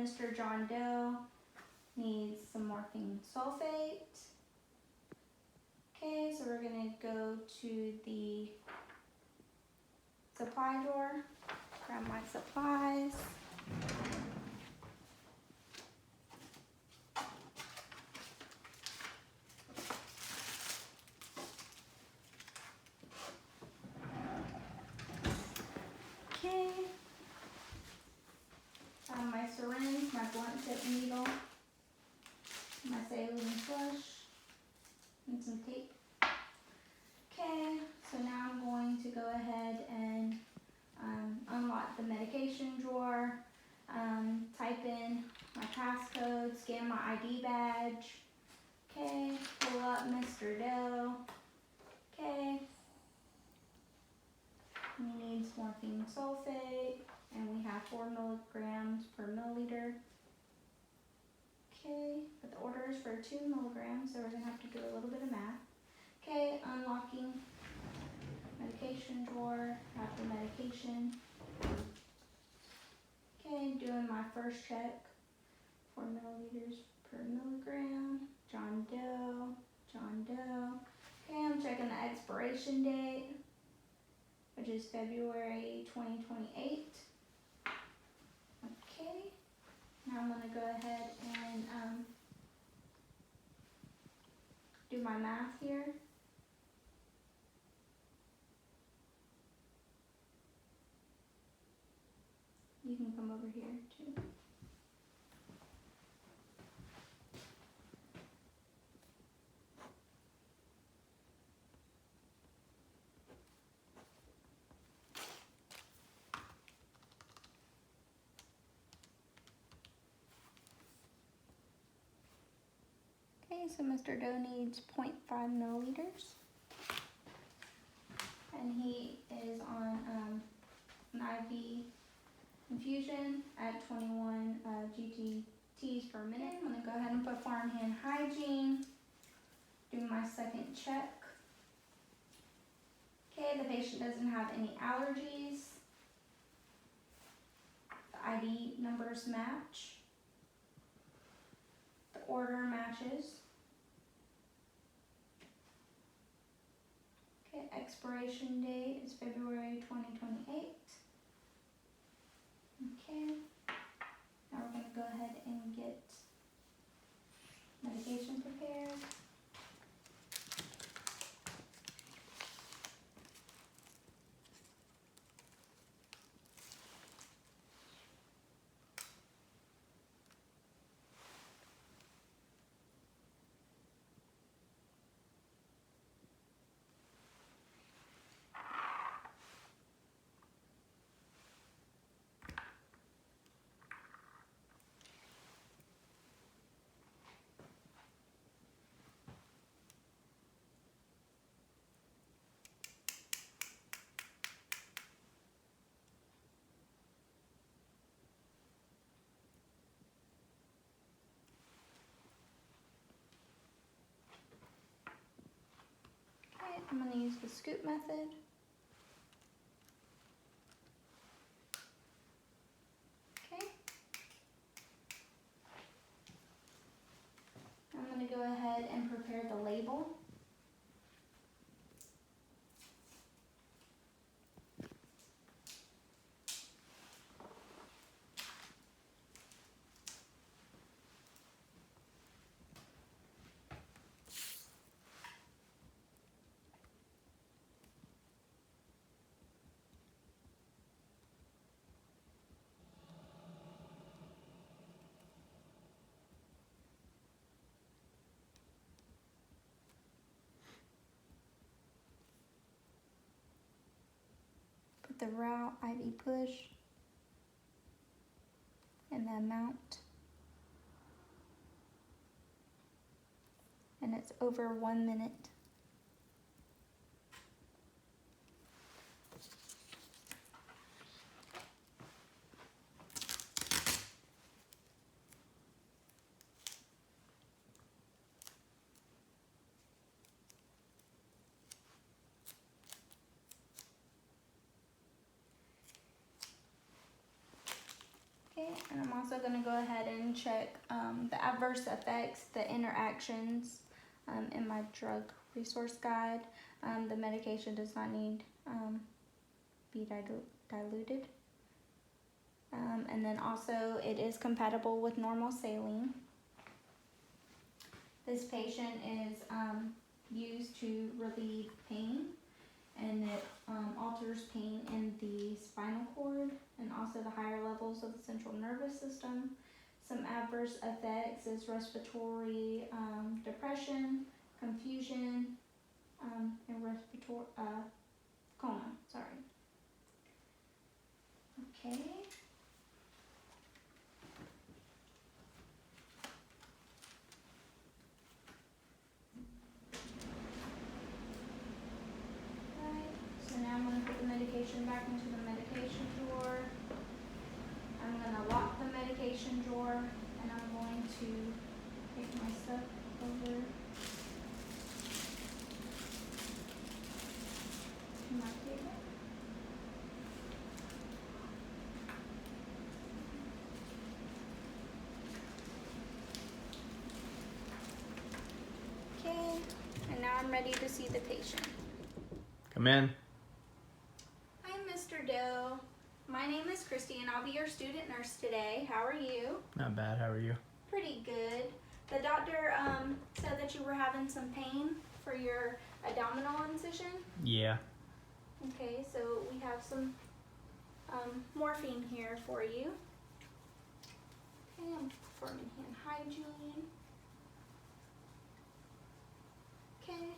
Mr. John Doe needs some morphine sulfate. Okay, so we're gonna go to the supply drawer, grab my supplies. Okay, my syringe, my blunt tip needle, my saline flush, and some tape. Okay, so now I'm going to go ahead and unlock the medication drawer, type in my passcode, scan my ID badge. Okay, pull up Mr. Doe. Okay, he needs morphine sulfate, and we have 4 milligrams per milliliter. Okay, but the order is for 2 milligrams, so we're gonna have to do a little bit of math. Okay, unlocking medication drawer, have the medication. Okay, doing my first check, 4 milliliters per milligram, John Doe, John Doe. Okay, I'm checking the expiration date, which is February 2028. Okay, now I'm gonna go ahead and do my math here. You can come over here too. Okay, so Mr. Doe needs 0.5 milliliters. And he is on an IV infusion at 21 GTTs per minute. I'm gonna go ahead and put farmhand hygiene, do my second check. Okay, the patient doesn't have any allergies. The ID numbers match. The order matches. Okay, expiration date is February 2028. Okay, now we're gonna go ahead and get medication prepared. Okay, I'm gonna use the scoop method. Okay. I'm gonna go ahead and prepare the label. Put the route, IV push, and the amount. And it's over 1 minute. Okay, Okay, and I'm also going to go ahead and check the adverse effects, the interactions in my drug resource guide. The medication does not need be diluted. And then also it is compatible with normal saline. This patient is used to relieve pain, and it alters pain in the spinal cord and also the higher levels of the central nervous system. Some adverse effects is respiratory depression, confusion, and respiratory coma. Sorry. Okay. So now I'm going to put the medication back into the medication drawer. I'm going to lock the medication drawer, and I'm going to take my stuff over to my table. Okay, and now I'm ready to see the patient. Come in. Hi, Mr. Doe. My name is Christy, and I'll be your student nurse today. How are you? Not bad. How are you? Pretty good. The doctor said that you were having some pain for your abdominal incision. Yeah. Okay, so we have some morphine here for you. Okay, I'm performing hand hygiene. Okay.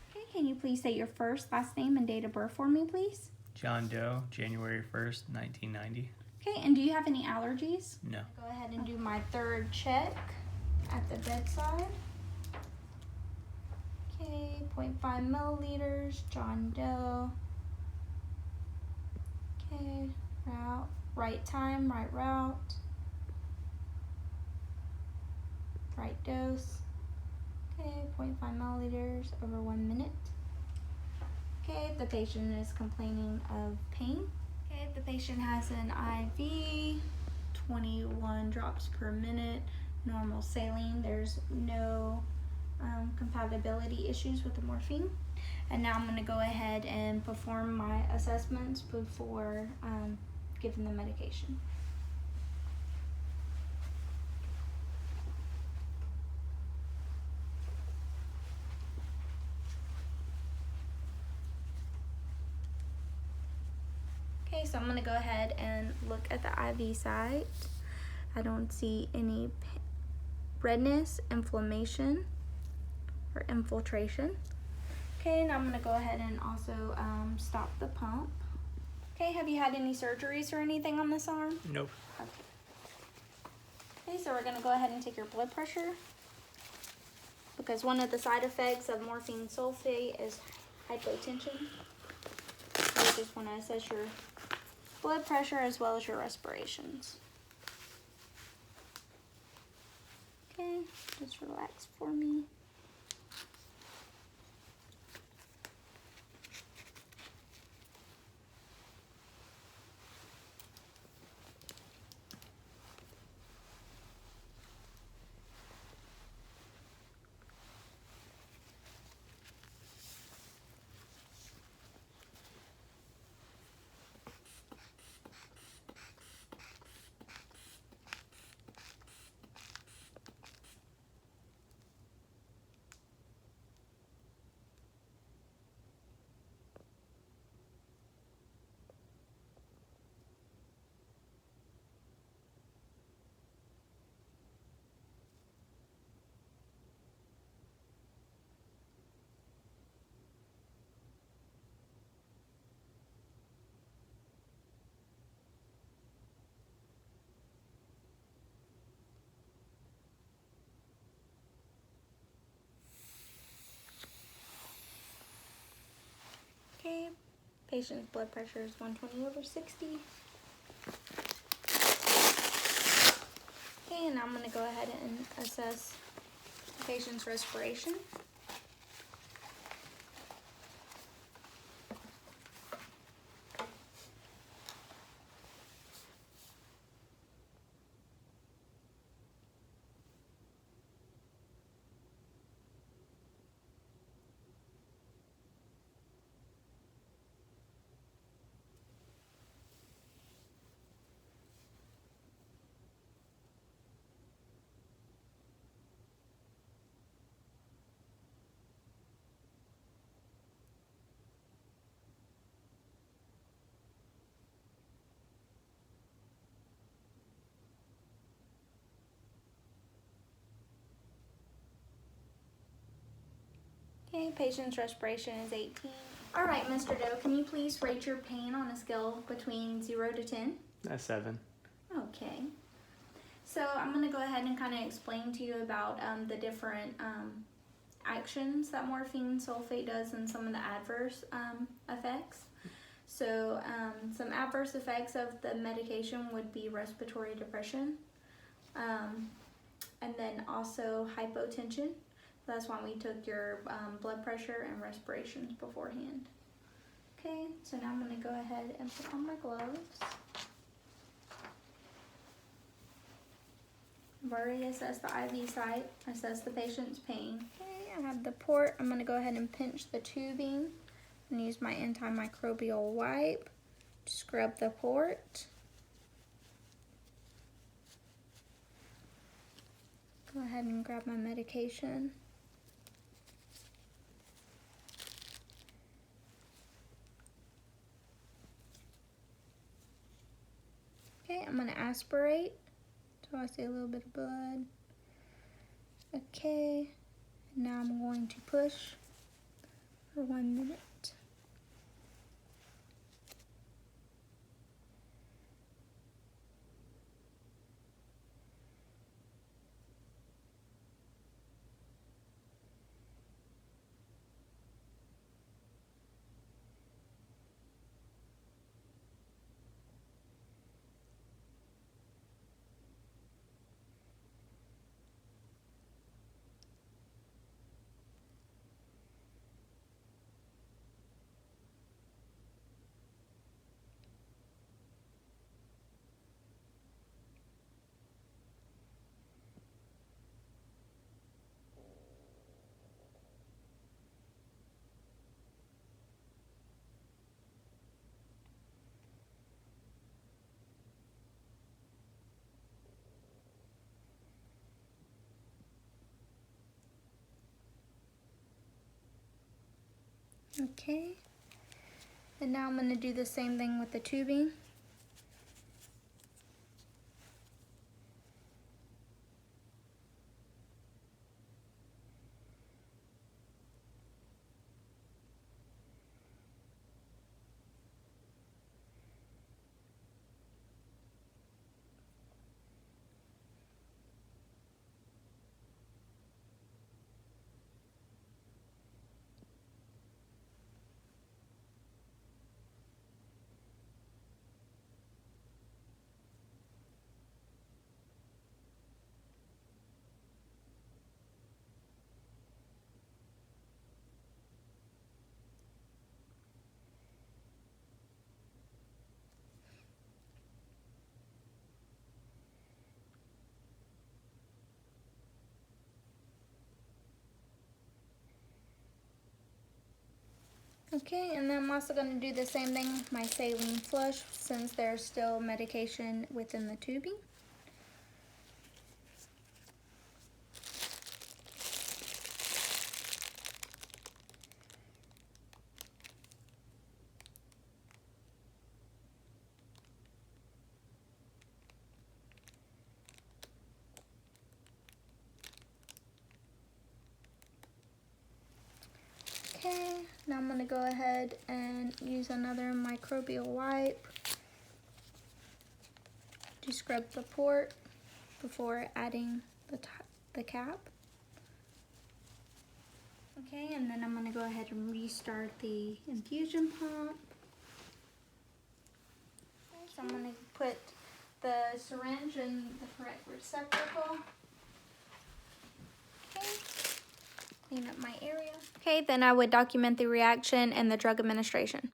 Okay, can you please say your first, last name, and date of birth for me, please? John Doe, January 1st, 1990. Okay, and do you have any allergies? No. Go ahead and do my third check at the bedside. Okay, 0.5 milliliters, John Doe. Okay, route, right time, right route. Right dose. Okay, 0.5 milliliters over 1 minute. Okay, the patient is complaining of pain. Okay, the patient has an IV, 21 drops per minute, normal saline. There's no compatibility issues with the morphine. And now I'm going to go ahead and perform my assessments before giving the medication. Okay, so I'm going to go ahead and look at the IV site. I don't see any redness, inflammation, or infiltration. Okay, now I'm going to go ahead and also stop the pump. Okay, have you had any surgeries or anything on this arm? Nope. Okay. Okay, so we're going to go ahead and take your blood pressure, because one of the side effects of morphine sulfate is hypotension. So we just want to assess your blood pressure as well as your respirations. Okay, just relax for me. Okay, patient's blood pressure is 120/60. Okay, and I'm going to go ahead and assess the patient's respiration. Okay, patient's respiration is 18. All right, Mr. Doe, can you please rate your pain on a scale between 0 to 10? That's 7. Okay. So I'm going to go ahead and kind of explain to you about the different actions that morphine sulfate does and some of the adverse effects. So some adverse effects of the medication would be respiratory depression, and then also hypotension. That's why we took your blood pressure and respirations beforehand. Okay, so now I'm going to go ahead and put on my gloves. I've already assessed the IV site, assessed the patient's pain. Okay, I have the port. I'm going to go ahead and pinch the tubing and use my antimicrobial wipe to scrub the port. Go ahead and grab my medication. Okay, I'm going to aspirate so I see a little bit of blood. Okay, now I'm going to push for 1 minute. Okay, and now I'm going to do the same thing with the tubing. Okay, and then I'm also going to do the same thing with my saline flush since there's still medication within the tubing. Okay, now I'm going to go ahead and use another microbial wipe to scrub the port before adding the cap. Okay, and then I'm going to go ahead and restart the infusion pump. Okay, so I'm going to put the syringe in the correct receptacle. Okay. Clean up my area. Okay, then I would document the reaction and the drug administration.